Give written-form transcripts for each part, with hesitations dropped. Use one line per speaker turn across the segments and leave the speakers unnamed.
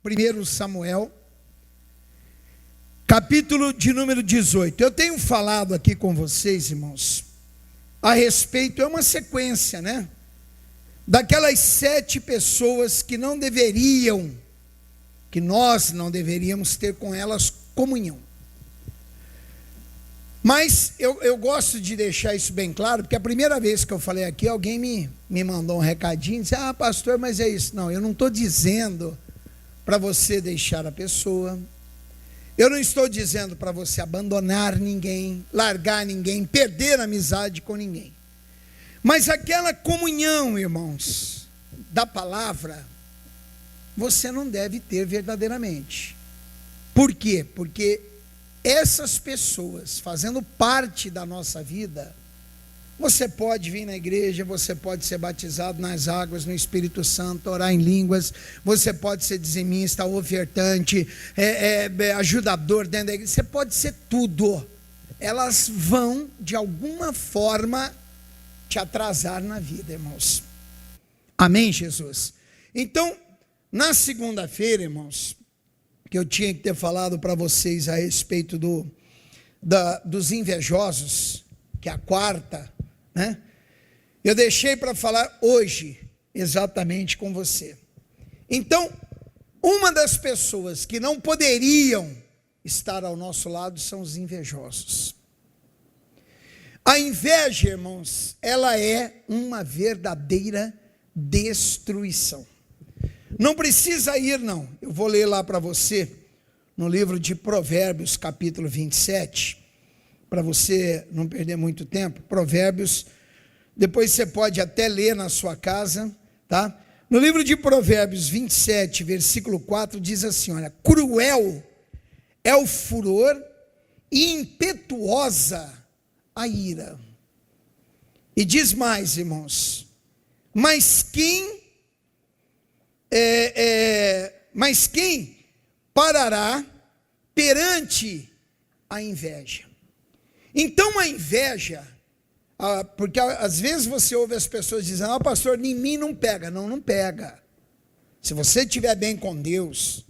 1 Samuel, capítulo de número 18. Eu tenho falado aqui com vocês, irmãos, a respeito, é uma sequência, né? Daquelas 7 pessoas que não deveriam, que nós não deveríamos ter com elas comunhão. Mas eu gosto de deixar isso bem claro, porque a primeira vez que eu falei aqui, alguém me mandou um recadinho, disse, pastor, mas é isso. Não, eu não estou dizendo para você deixar a pessoa, eu não estou dizendo para você abandonar ninguém, largar ninguém, perder amizade com ninguém. Mas aquela comunhão, irmãos, da palavra, você não deve ter verdadeiramente. Por quê? Porque essas pessoas fazendo parte da nossa vida, você pode vir na igreja, você pode ser batizado nas águas, no Espírito Santo, orar em línguas, você pode ser dizimista, ofertante, ajudador dentro da igreja, você pode ser tudo. Elas vão, de alguma forma, te atrasar na vida, irmãos. Amém, Jesus? Então, na segunda-feira, irmãos, que eu tinha que ter falado para vocês a respeito dos invejosos, que é a quarta, né? Eu deixei para falar hoje, exatamente com você. Então, uma das pessoas que não poderiam estar ao nosso lado são os invejosos. A inveja, irmãos, ela é uma verdadeira destruição. Não precisa ir, não. Eu vou ler lá para você, no livro de Provérbios, capítulo 27, para você não perder muito tempo. Provérbios, depois você pode até ler na sua casa, tá? No livro de Provérbios 27, versículo 4, diz assim, olha, cruel é o furor e impetuosa a ira. E diz mais, irmãos, mas quem parará perante a inveja? Então a inveja, porque às vezes você ouve as pessoas dizendo, pastor, em mim não pega. Não pega. Se você estiver bem com Deus,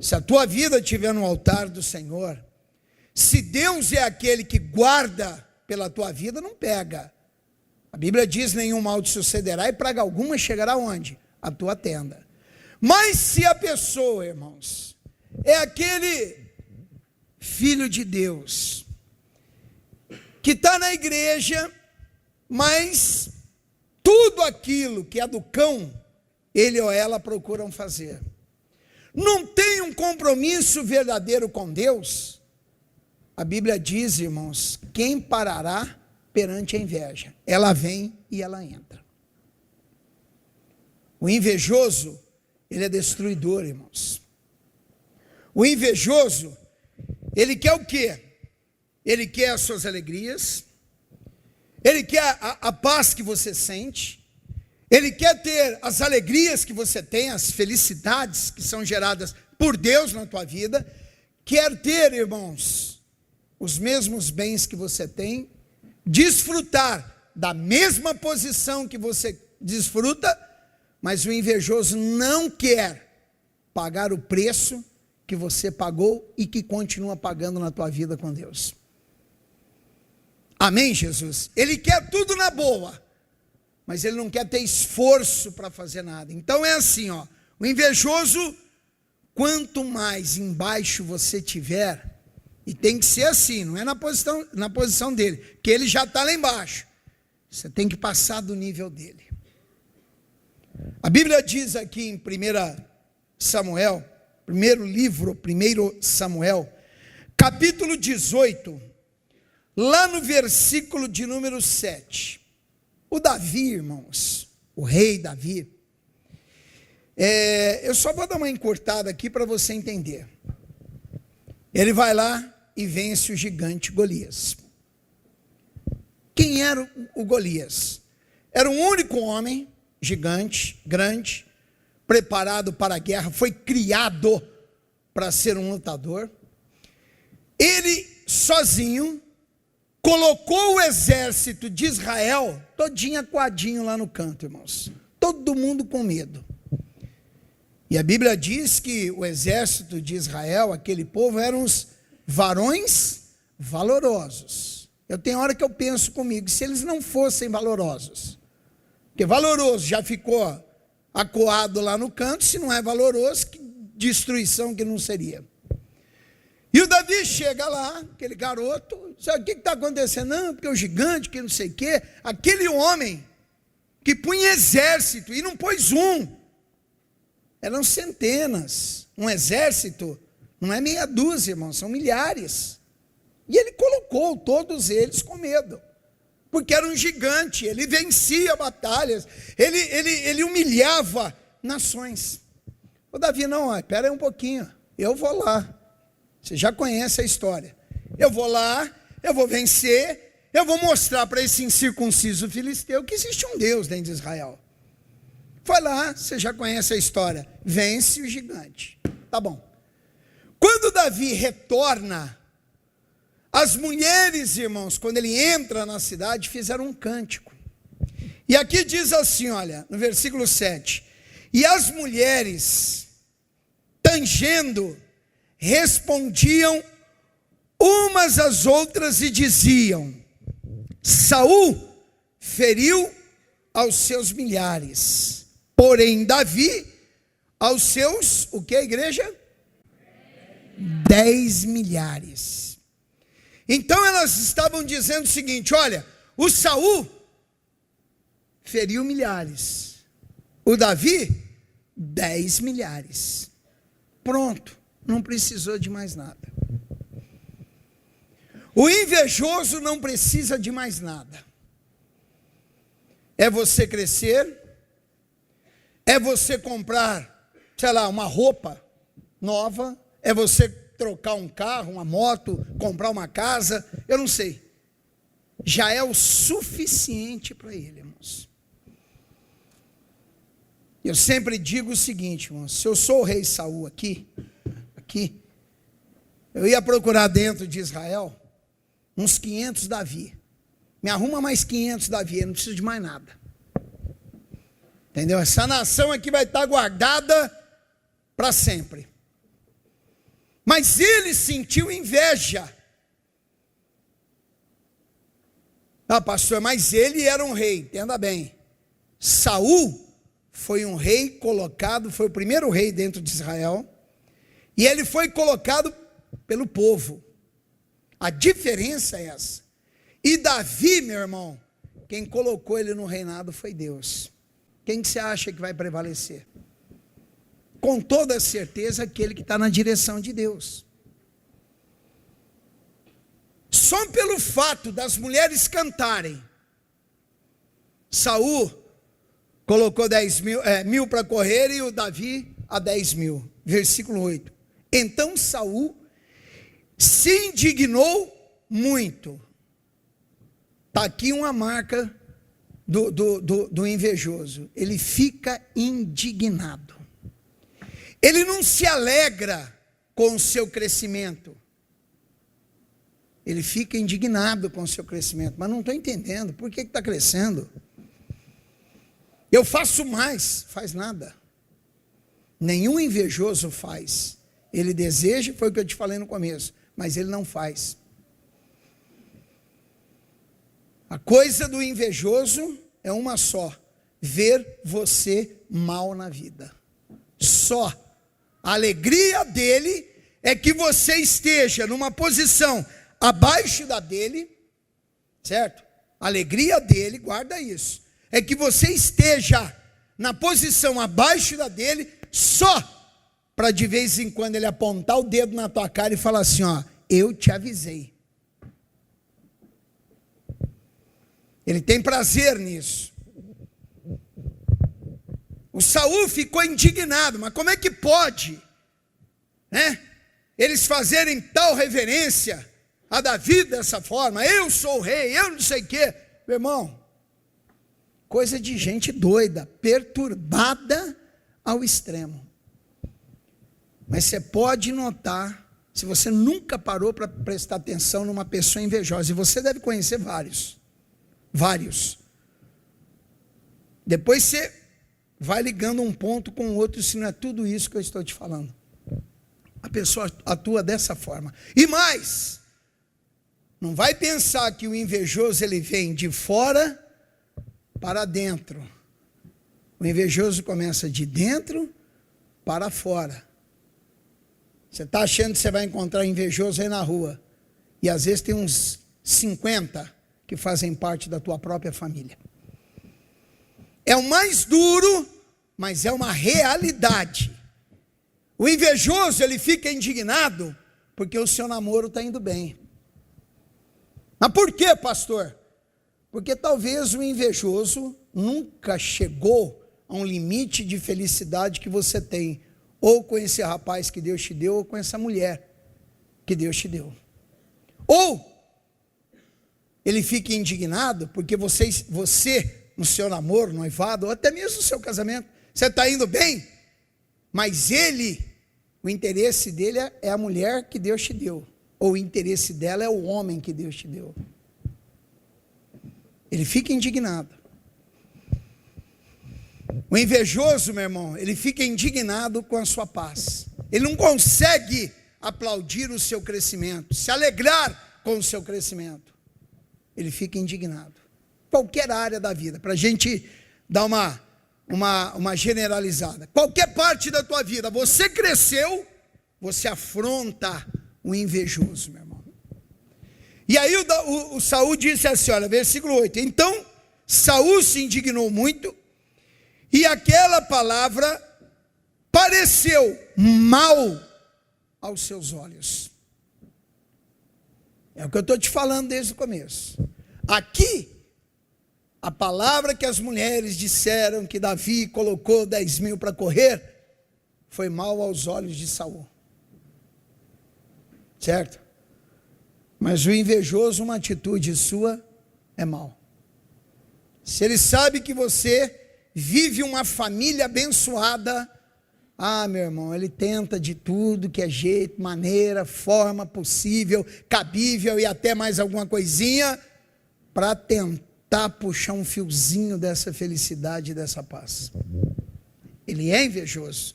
se a tua vida estiver no altar do Senhor, se Deus é aquele que guarda pela tua vida, não pega. A Bíblia diz, nenhum mal te sucederá e praga alguma chegará onde? A tua tenda. Mas se a pessoa, irmãos, é aquele filho de Deus, que está na igreja, mas tudo aquilo que é do cão, ele ou ela procuram fazer, não tem um compromisso verdadeiro com Deus, a Bíblia diz, irmãos, quem parará perante a inveja? Ela vem e ela entra. O invejoso, ele é destruidor, irmãos. O invejoso, ele quer o quê? Ele quer as suas alegrias, ele quer a paz que você sente, ele quer ter as alegrias que você tem, as felicidades que são geradas por Deus na tua vida, quer ter, irmãos, os mesmos bens que você tem, desfrutar da mesma posição que você desfruta, mas o invejoso não quer pagar o preço que você pagou e que continua pagando na tua vida com Deus. Amém, Jesus? Ele quer tudo na boa, mas ele não quer ter esforço para fazer nada. Então é assim, o invejoso, quanto mais embaixo você tiver, e tem que ser assim, não é na posição dele, que ele já está lá embaixo, você tem que passar do nível dele. A Bíblia diz aqui em 1 Samuel, primeiro livro, 1 Samuel, capítulo 18, lá no versículo de número 7, o Davi, irmãos, o rei Davi, eu só vou dar uma encurtada aqui para você entender. Ele vai lá e vence o gigante Golias. Quem era o Golias? Era um único homem, gigante, grande, preparado para a guerra, foi criado para ser um lutador. Ele sozinho colocou o exército de Israel todinho acuadinho lá no canto, irmãos, todo mundo com medo. E a Bíblia diz que o exército de Israel, aquele povo, eram os varões valorosos. Eu tenho hora que eu penso comigo, se eles não fossem valorosos, porque valoroso já ficou acuado lá no canto, se não é valoroso, que destruição que não seria. E o Davi chega lá, aquele garoto, sabe o que está acontecendo? Não, porque o gigante, que não sei o quê, aquele homem que punha exército, e não pôs um, eram centenas, um exército, não é meia dúzia, irmão, são milhares, e ele colocou todos eles com medo, porque era um gigante, ele vencia batalhas, ele humilhava nações. O Davi, não, espera aí um pouquinho, eu vou lá. Você já conhece a história. Eu vou lá, eu vou vencer, eu vou mostrar para esse incircunciso filisteu que existe um Deus dentro de Israel. Foi lá, você já conhece a história. Vence o gigante. Tá bom. Quando Davi retorna, as mulheres, irmãos, quando ele entra na cidade, fizeram um cântico. E aqui diz assim, olha, no versículo 7. E as mulheres, tangendo, respondiam umas às outras e diziam: Saul feriu aos seus milhares, porém Davi aos seus, o que a igreja? 10 milhares. Então elas estavam dizendo o seguinte: olha, o Saul feriu milhares, o Davi 10 milhares. Pronto. Não precisou de mais nada. O invejoso não precisa de mais nada. É você crescer, é você comprar, sei lá, uma roupa nova, é você trocar um carro, uma moto, comprar uma casa, eu não sei. Já é o suficiente para ele, irmãos. Eu sempre digo o seguinte, irmãos, se eu sou o rei Saul aqui, eu ia procurar dentro de Israel uns 500 Davi. Me arruma mais 500 Davi, eu não preciso de mais nada. Entendeu? Essa nação aqui vai estar guardada para sempre. Mas ele sentiu inveja. Ah, pastor, mas ele era um rei, entenda bem. Saul foi um rei colocado, foi o primeiro rei dentro de Israel. E ele foi colocado pelo povo. A diferença é essa. E Davi, meu irmão, quem colocou ele no reinado foi Deus. Quem que você acha que vai prevalecer? Com toda certeza, aquele que está na direção de Deus. Só pelo fato das mulheres cantarem, Saul colocou 10.000 para correr e o Davi a 10.000. Versículo 8. Então Saul se indignou muito. Está aqui uma marca do invejoso. Ele fica indignado. Ele não se alegra com o seu crescimento. Ele fica indignado com o seu crescimento. Mas não estou entendendo. Por que está crescendo? Eu faço mais. Faz nada. Nenhum invejoso faz. Ele deseja, foi o que eu te falei no começo, mas ele não faz. A coisa do invejoso é uma só: ver você mal na vida. Só. A alegria dele é que você esteja numa posição abaixo da dele, certo? A alegria dele, guarda isso, é que você esteja na posição abaixo da dele, só para de vez em quando ele apontar o dedo na tua cara e falar assim, ó, eu te avisei. Ele tem prazer nisso. O Saul ficou indignado, mas como é que pode, né? Eles fazerem tal reverência a Davi dessa forma? Eu sou o rei, eu não sei o quê. Meu irmão, coisa de gente doida, perturbada ao extremo. Mas você pode notar, se você nunca parou para prestar atenção numa pessoa invejosa, e você deve conhecer vários. Depois você vai ligando um ponto com o outro, se não é tudo isso que eu estou te falando. A pessoa atua dessa forma. E mais, não vai pensar que o invejoso ele vem de fora para dentro. O invejoso começa de dentro para fora. Você está achando que você vai encontrar invejoso aí na rua. E às vezes tem uns 50 que fazem parte da tua própria família. É o mais duro, mas é uma realidade. O invejoso, ele fica indignado porque o seu namoro está indo bem. Mas por quê, pastor? Porque talvez o invejoso nunca chegou a um limite de felicidade que você tem, ou com esse rapaz que Deus te deu, ou com essa mulher que Deus te deu. Ou ele fica indignado porque você no seu namoro, noivado, ou até mesmo no seu casamento, você está indo bem, mas o interesse dele é a mulher que Deus te deu, ou o interesse dela é o homem que Deus te deu. Ele fica indignado. O invejoso, meu irmão, ele fica indignado com a sua paz. Ele não consegue aplaudir o seu crescimento, se alegrar com o seu crescimento. Ele fica indignado. Qualquer área da vida, para a gente dar uma generalizada. Qualquer parte da tua vida, você cresceu, você afronta o invejoso, meu irmão. E aí o Saul disse assim, olha, versículo 8. Então, Saul se indignou muito, e aquela palavra pareceu mal aos seus olhos. É o que eu estou te falando desde o começo. Aqui, a palavra que as mulheres disseram que Davi colocou 10.000 para correr, foi mal aos olhos de Saul. Certo? Mas o invejoso, uma atitude sua, é mal. Se ele sabe que você vive uma família abençoada, meu irmão, ele tenta de tudo que é jeito, maneira, forma possível, cabível e até mais alguma coisinha, para tentar puxar um fiozinho dessa felicidade e dessa paz. Ele é invejoso.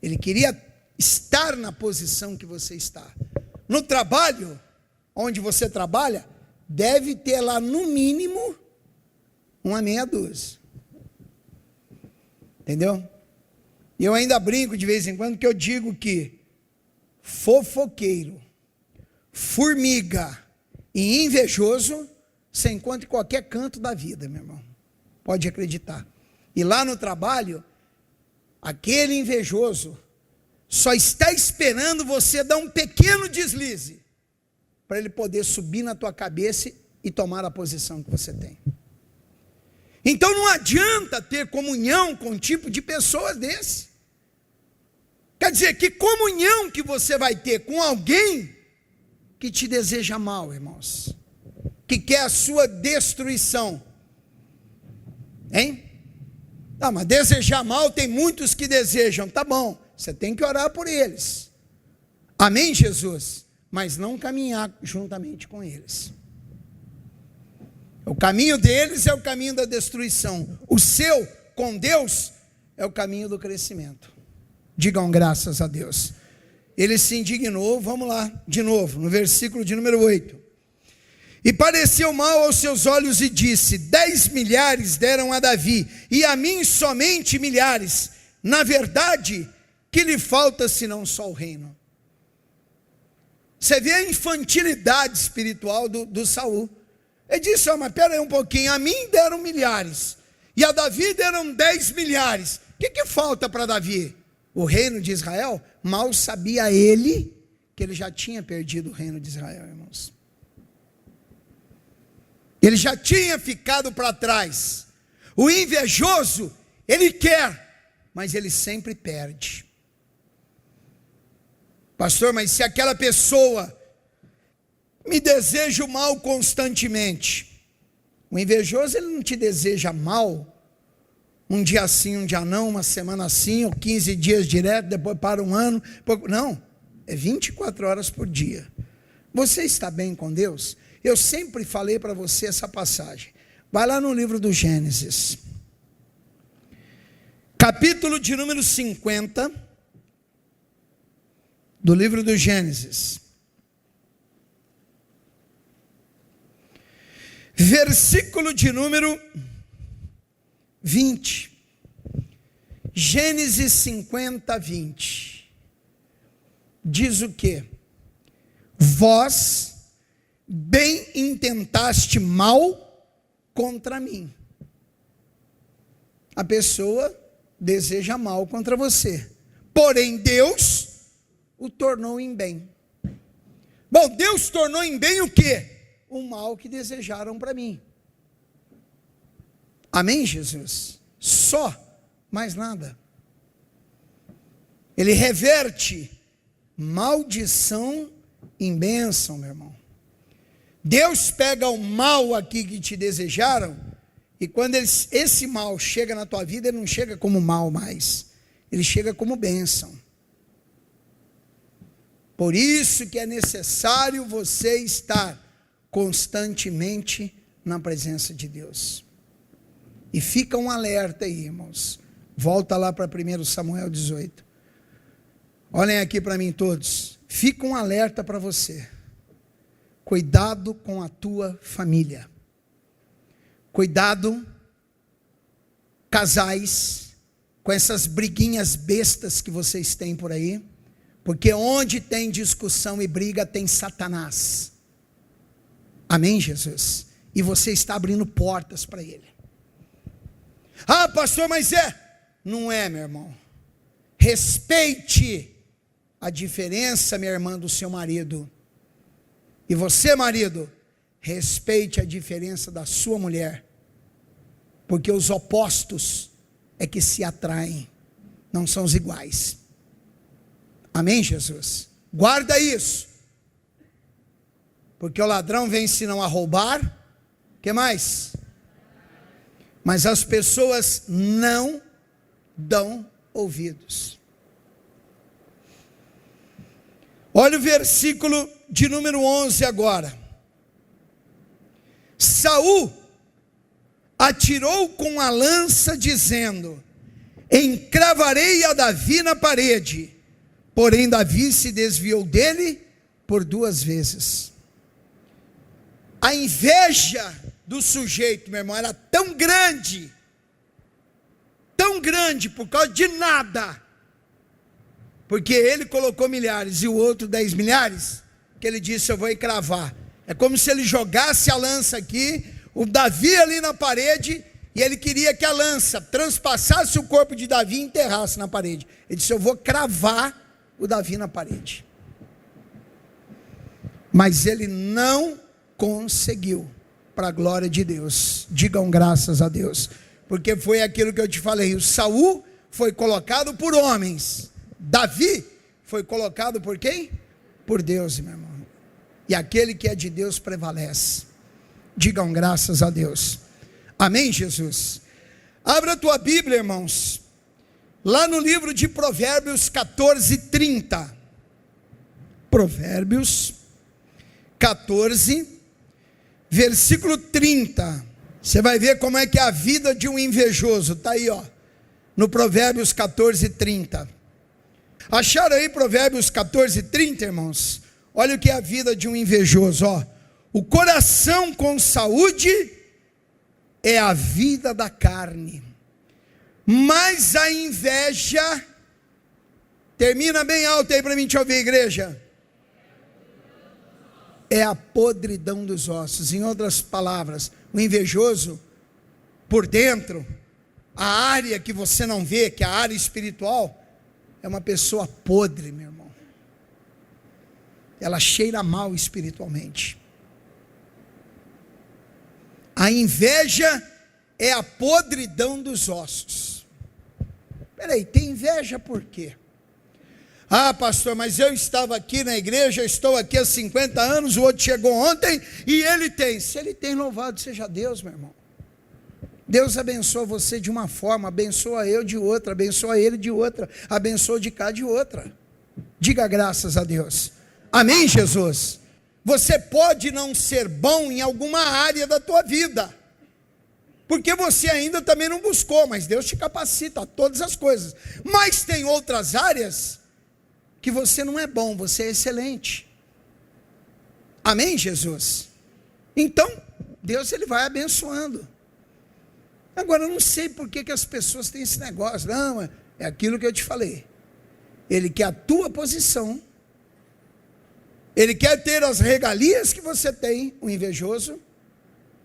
Ele queria estar na posição que você está. No trabalho, onde você trabalha, deve ter lá no mínimo uma meia dúzia. Entendeu? E eu ainda brinco de vez em quando que eu digo que fofoqueiro, formiga e invejoso você encontra em qualquer canto da vida, meu irmão. Pode acreditar. E lá no trabalho, aquele invejoso só está esperando você dar um pequeno deslize para ele poder subir na tua cabeça e tomar a posição que você tem. Então não adianta ter comunhão com um tipo de pessoas desse. Quer dizer, que comunhão que você vai ter com alguém que te deseja mal, irmãos? Que quer a sua destruição. Hein? Não, mas desejar mal tem muitos que desejam. Tá bom, você tem que orar por eles. Amém, Jesus? Mas não caminhar juntamente com eles. O caminho deles é o caminho da destruição. O seu, com Deus, é o caminho do crescimento. Digam graças a Deus. Ele se indignou, vamos lá, de novo, no versículo de número 8. E pareceu mal aos seus olhos e disse: 10 milhares deram a Davi, e a mim somente milhares. Na verdade, que lhe falta senão só o reino? Você vê a infantilidade espiritual do Saul. Ele disse: mas pera aí um pouquinho, a mim deram milhares, e a Davi deram 10 milhares. O que falta para Davi? O reino de Israel? Mal sabia ele que ele já tinha perdido o reino de Israel, irmãos. Ele já tinha ficado para trás. O invejoso, ele quer, mas ele sempre perde. Pastor, mas se aquela pessoa me deseja o mal constantemente, o invejoso, ele não te deseja mal, um dia sim, um dia não, uma semana sim, ou 15 dias direto, depois para um ano, não, é 24 horas por dia. Você está bem com Deus? Eu sempre falei para você essa passagem, vai lá no livro do Gênesis, capítulo de número 50, do livro do Gênesis. Versículo de número 20. Gênesis 50, 20. Diz o quê? Vós bem intentaste mal contra mim. A pessoa deseja mal contra você, porém Deus o tornou em bem. Bom, Deus tornou em bem o quê? O mal que desejaram para mim. Amém, Jesus? Só, mais nada. Ele reverte maldição em bênção, meu irmão. Deus pega o mal aqui que te desejaram, e quando esse mal chega na tua vida, ele não chega como mal mais, ele chega como bênção. Por isso que é necessário você estar constantemente na presença de Deus. E fica um alerta aí, irmãos. Volta lá para 1 Samuel 18. Olhem aqui para mim todos. Fica um alerta para você. Cuidado com a tua família. Cuidado, casais, com essas briguinhas bestas que vocês têm por aí. Porque onde tem discussão e briga, tem Satanás. Amém, Jesus? E você está abrindo portas para ele. Ah, pastor, mas não é, meu irmão. Respeite a diferença, minha irmã, do seu marido. E você, marido, respeite a diferença da sua mulher. Porque os opostos é que se atraem, não são os iguais. Amém, Jesus? Guarda isso. Porque o ladrão vem senão a roubar. O que mais? Mas as pessoas não dão ouvidos. Olha o versículo de número 11 agora. Saul atirou com a lança, dizendo: encravarei a Davi na parede. Porém Davi se desviou dele por 2 vezes. A inveja do sujeito, meu irmão, era tão grande, por causa de nada, porque ele colocou milhares e o outro 10 milhares, que ele disse: eu vou encravar. É como se ele jogasse a lança aqui, o Davi ali na parede, e ele queria que a lança transpassasse o corpo de Davi e enterrasse na parede. Ele disse: eu vou cravar o Davi na parede. Mas ele não conseguiu, para a glória de Deus. Digam graças a Deus, porque foi aquilo que eu te falei. O Saul foi colocado por homens, Davi foi colocado por quem? Por Deus, meu irmão. E aquele que é de Deus prevalece. Digam graças a Deus. Amém, Jesus? Abra a tua Bíblia, irmãos, lá no livro de Provérbios 14, 30. Provérbios 14, versículo 30. Você vai ver como é que é a vida de um invejoso. Está aí, ó, no Provérbios 14, 30. Acharam aí Provérbios 14, 30, irmãos? Olha o que é a vida de um invejoso, ó. O coração com saúde é a vida da carne, mas a inveja, termina bem alto aí para mim te ouvir, igreja, é a podridão dos ossos. Em outras palavras, o invejoso, por dentro, a área que você não vê, que é a área espiritual, é uma pessoa podre, meu irmão. Ela cheira mal espiritualmente. A inveja é a podridão dos ossos. Peraí, tem inveja por quê? Ah, pastor, mas eu estava aqui na igreja, estou aqui há 50 anos, o outro chegou ontem e ele tem. Se ele tem, louvado seja Deus, meu irmão. Deus abençoa você de uma forma, abençoa eu de outra, abençoa ele de outra, abençoa de cá de outra. Diga graças a Deus. Amém, Jesus? Você pode não ser bom em alguma área da tua vida, porque você ainda também não buscou, mas Deus te capacita a todas as coisas. Mas tem outras áreas que você não é bom, você é excelente. Amém, Jesus? Então, Deus ele vai abençoando. Agora, eu não sei por que as pessoas têm esse negócio. Não, é aquilo que eu te falei. Ele quer a tua posição. Ele quer ter as regalias que você tem, o invejoso.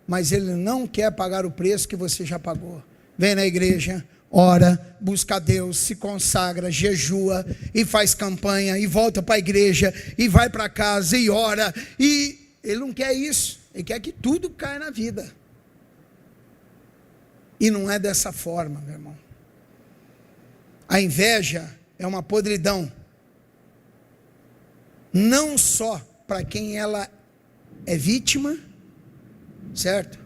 Mas ele não quer pagar o preço que você já pagou. Vem na igreja, ora, busca a Deus, se consagra, jejua e faz campanha e volta para a igreja e vai para casa e ora. E ele não quer isso. Ele quer que tudo caia na vida. E não é dessa forma, meu irmão. A inveja é uma podridão. Não só para quem ela é vítima, certo?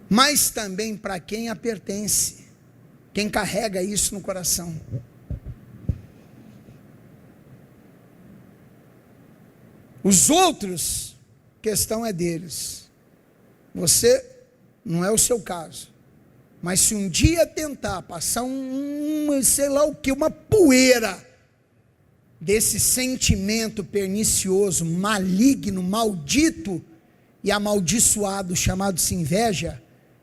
Mas também para quem a pertence, quem carrega isso no coração. Os outros, questão é deles. Você, não é o seu caso. Mas se um dia tentar passar sei lá o que, uma poeira desse sentimento pernicioso, maligno, maldito e amaldiçoado, chamado-se inveja,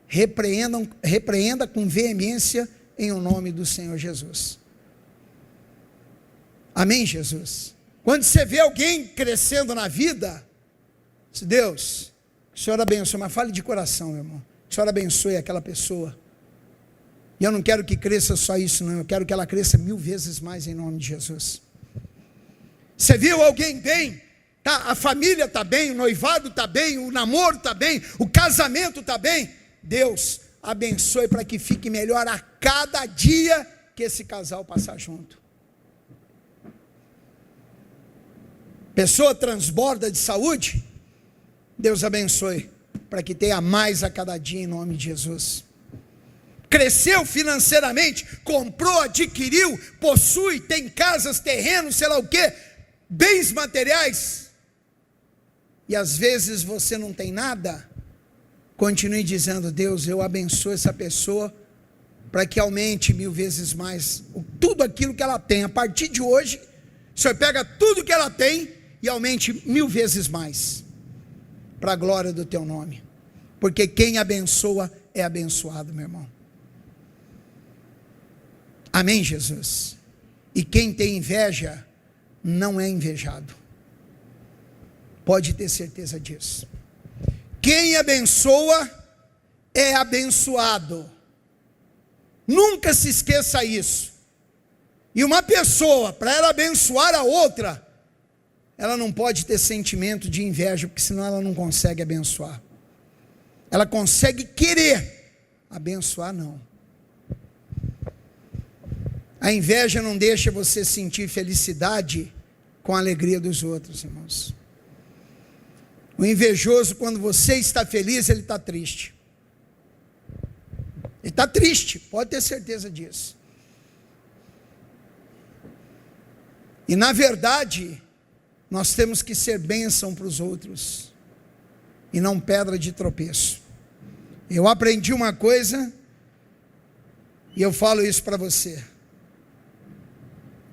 repreenda com veemência em o nome do Senhor Jesus. Amém, Jesus? Quando você vê alguém crescendo na vida, Deus, que o Senhor abençoe, mas fale de coração, meu irmão, que o Senhor abençoe aquela pessoa. E eu não quero que cresça só isso, não, eu quero que ela cresça 1000 vezes mais em nome de Jesus. Você viu alguém bem? Tá, a família está bem, o noivado está bem, o namoro está bem, o casamento está bem. Deus abençoe para que fique melhor a cada dia que esse casal passar junto. Pessoa transborda de saúde, Deus abençoe para que tenha mais a cada dia em nome de Jesus. Cresceu financeiramente, comprou, adquiriu, possui, tem casas, terrenos, sei lá o que, bens materiais, e às vezes você não tem nada, continue dizendo: Deus, eu abençoo essa pessoa, para que aumente 1000 vezes mais, tudo aquilo que ela tem. A partir de hoje, o Senhor pega tudo que ela tem, e aumente 1000 vezes mais, para a glória do teu nome, porque quem abençoa é abençoado, meu irmão. Amém, Jesus? E quem tem inveja, não é invejado. Pode ter certeza disso. Quem abençoa, é abençoado. Nunca se esqueça isso. E uma pessoa, para ela abençoar a outra, ela não pode ter sentimento de inveja, porque senão ela não consegue abençoar. Ela consegue querer, abençoar não. A inveja não deixa você sentir felicidade com a alegria dos outros, irmãos. O invejoso, quando você está feliz, ele está triste. Ele está triste, pode ter certeza disso. E na verdade, nós temos que ser bênção para os outros, e não pedra de tropeço. Eu aprendi uma coisa, e eu falo isso para você.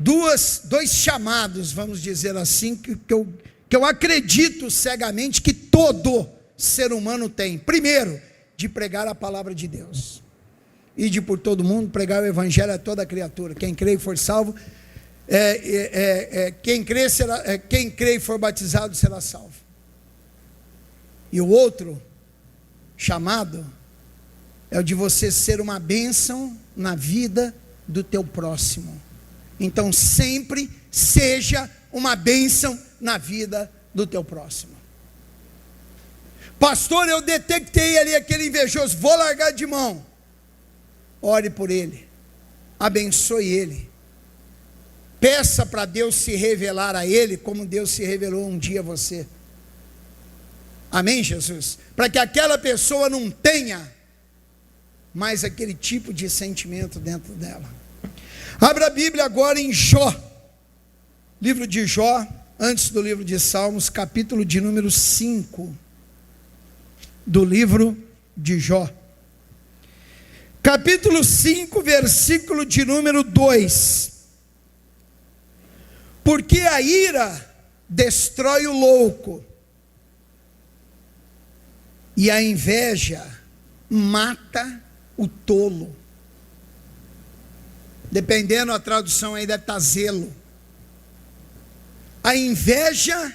Dois chamados, vamos dizer assim, que eu acredito cegamente que todo ser humano tem. Primeiro, de pregar a palavra de Deus. Ide por todo mundo, pregar o evangelho a toda criatura. Quem crê e for salvo, quem crê e for batizado será salvo. E o outro chamado é o de você ser uma bênção na vida do teu próximo. Então sempre seja uma bênção na vida do teu próximo. Pastor, eu detectei ali aquele invejoso, vou largar de mão. Ore por ele, abençoe ele, peça para Deus se revelar a ele, como Deus se revelou um dia a você. Amém, Jesus? Para que aquela pessoa não tenha mais aquele tipo de sentimento dentro dela. Abra a Bíblia agora em Jó, livro de Jó, antes do livro de Salmos, capítulo de número 5, do livro de Jó. capítulo 5, versículo de número 2. Porque a ira destrói o louco, e a inveja mata o tolo. Dependendo da tradução aí, deve estar zelo. A inveja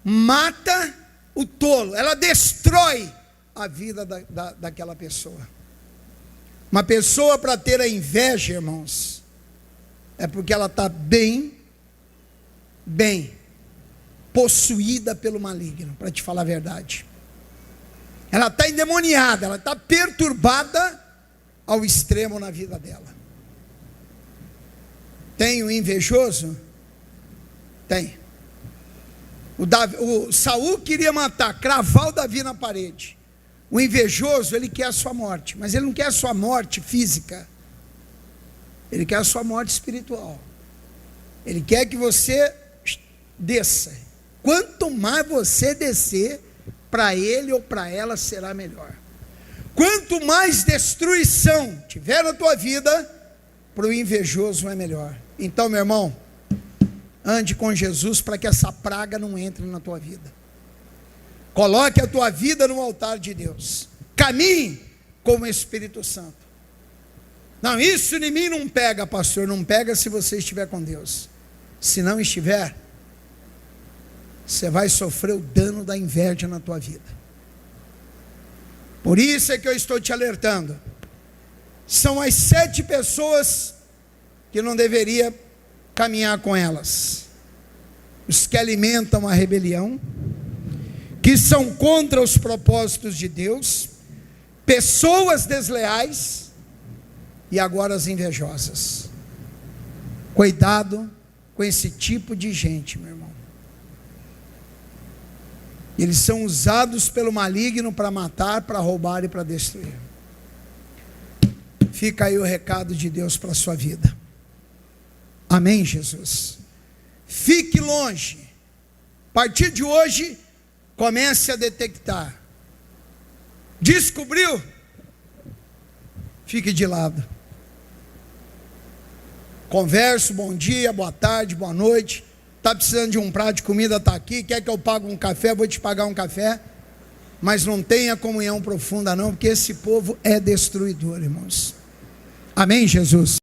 mata o tolo, ela destrói a vida daquela pessoa. Uma pessoa, para ter a inveja, irmãos, é porque ela está bem possuída pelo maligno, para te falar a verdade. Ela está endemoniada, ela está perturbada ao extremo na vida dela. Tem o invejoso? Tem. O Saul queria matar, cravar o Davi na parede. O invejoso, ele quer a sua morte, mas ele não quer a sua morte física, ele quer a sua morte espiritual. Ele quer que você desça. Quanto mais você descer, para ele ou para ela será melhor. Quanto mais destruição tiver na tua vida, para o invejoso é melhor. Então, meu irmão, ande com Jesus para que essa praga não entre na tua vida. Coloque a tua vida no altar de Deus. Caminhe com o Espírito Santo. Não, isso em mim não pega, pastor. Não pega se você estiver com Deus. Se não estiver, você vai sofrer o dano da inveja na tua vida. Por isso é que eu estou te alertando. São as 7 pessoas que não deveria caminhar com elas: os que alimentam a rebelião, que são contra os propósitos de Deus, pessoas desleais e agora as invejosas. Cuidado com esse tipo de gente, meu irmão. Eles são usados pelo maligno para matar, para roubar e para destruir. Fica aí o recado de Deus para a sua vida. Amém, Jesus? Fique longe. A partir de hoje, comece a detectar. Descobriu? Fique de lado. Converso, bom dia, boa tarde, boa noite. Está precisando de um prato de comida, está aqui. Quer que eu pague um café? Vou te pagar um café. Mas não tenha comunhão profunda não, porque esse povo é destruidor, irmãos. Amém, Jesus?